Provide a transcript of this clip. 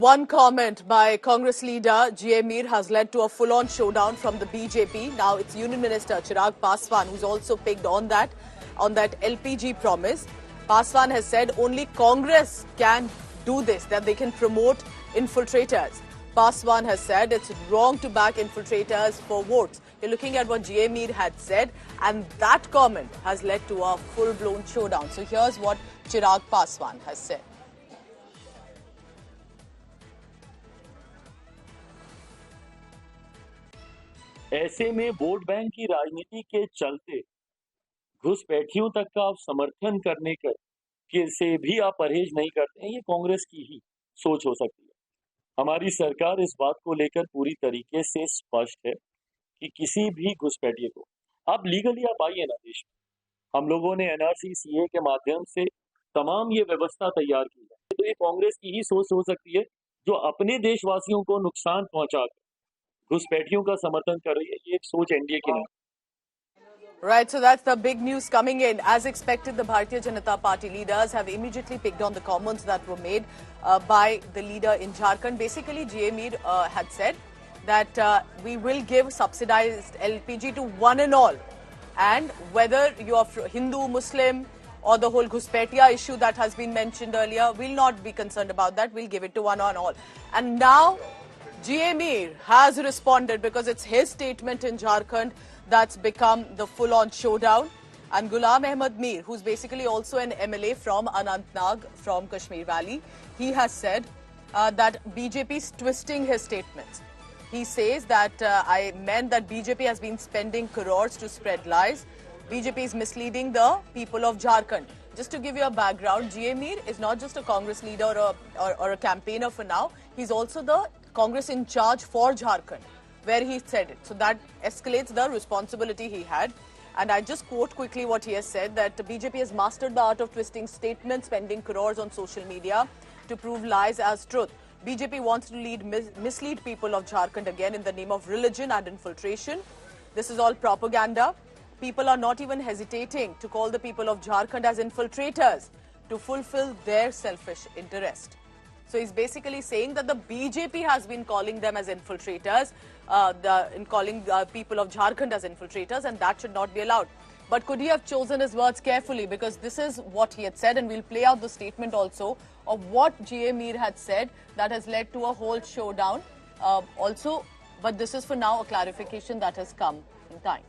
One comment by Congress leader G.A. Mir has led to a full-on showdown from the BJP. Now it's Union Minister Chirag Paswan who's also picked on that LPG promise. Paswan has said only Congress can do this, that they can promote infiltrators. Paswan has said it's wrong to back infiltrators for votes. You're looking at what G.A. Mir had said, and that comment has led to a full-blown showdown. So here's what Chirag Paswan has said. ऐसे में vote bank की राजनीति के चलते घुसपैठियों तक का आप समर्थन करने के से भी आप परहेज नहीं करते हैं, ये कांग्रेस की ही सोच हो सकती है। हमारी सरकार इस बात को लेकर पूरी तरीके से स्पष्ट है कि किसी भी घुसपैठिए को आप लीगली आप आइए ना देश में। हम लोगों ने एनआरसी सीए के माध्यम से तमाम ये व्यवस्था तैयार की है, तो ये कांग्रेस की ही सोच हो सकती है जो अपने देशवासियों को नुकसान पहुंचाकर घुसपैठियों का समर्थन कर रही है। ये एक सोच एनडीए की नहीं। Right, so that's the big news coming in. As expected, the Bharatiya Janata Party leaders have immediately picked on the comments that were made by the leader in Jharkhand. Basically, G.A. Mir had said that we will give subsidized LPG to one and all. And whether you are Hindu, Muslim, or the whole Ghuspetia issue that has been mentioned earlier, we'll not be concerned about that. We'll give it to one and all. And now G.A. Mir has responded because it's his statement in Jharkhand that's become the full-on showdown. And Ghulam Ahmad Mir, who's basically also an MLA from Anantnag, from Kashmir Valley, he has said that BJP is twisting his statements. He says that I meant that BJP has been spending crores to spread lies. BJP is misleading the people of Jharkhand. Just to give you a background, G.A. Mir is not just a Congress leader or a campaigner for now. He's also the Congress in charge for Jharkhand, where he said it. So that escalates the responsibility he had. And I just quote quickly what he has said, that the BJP has mastered the art of twisting statements, spending crores on social media to prove lies as truth. BJP wants to mislead people of Jharkhand again in the name of religion and infiltration. This is all propaganda. People are not even hesitating to call the people of Jharkhand as infiltrators to fulfill their selfish interest. So he's basically saying that the BJP has been calling them as infiltrators, calling people of Jharkhand as infiltrators, and that should not be allowed. But could he have chosen his words carefully? Because this is what he had said, and we'll play out the statement also of what G.A. Mir had said that has led to a whole showdown also. But this is for now a clarification that has come in time.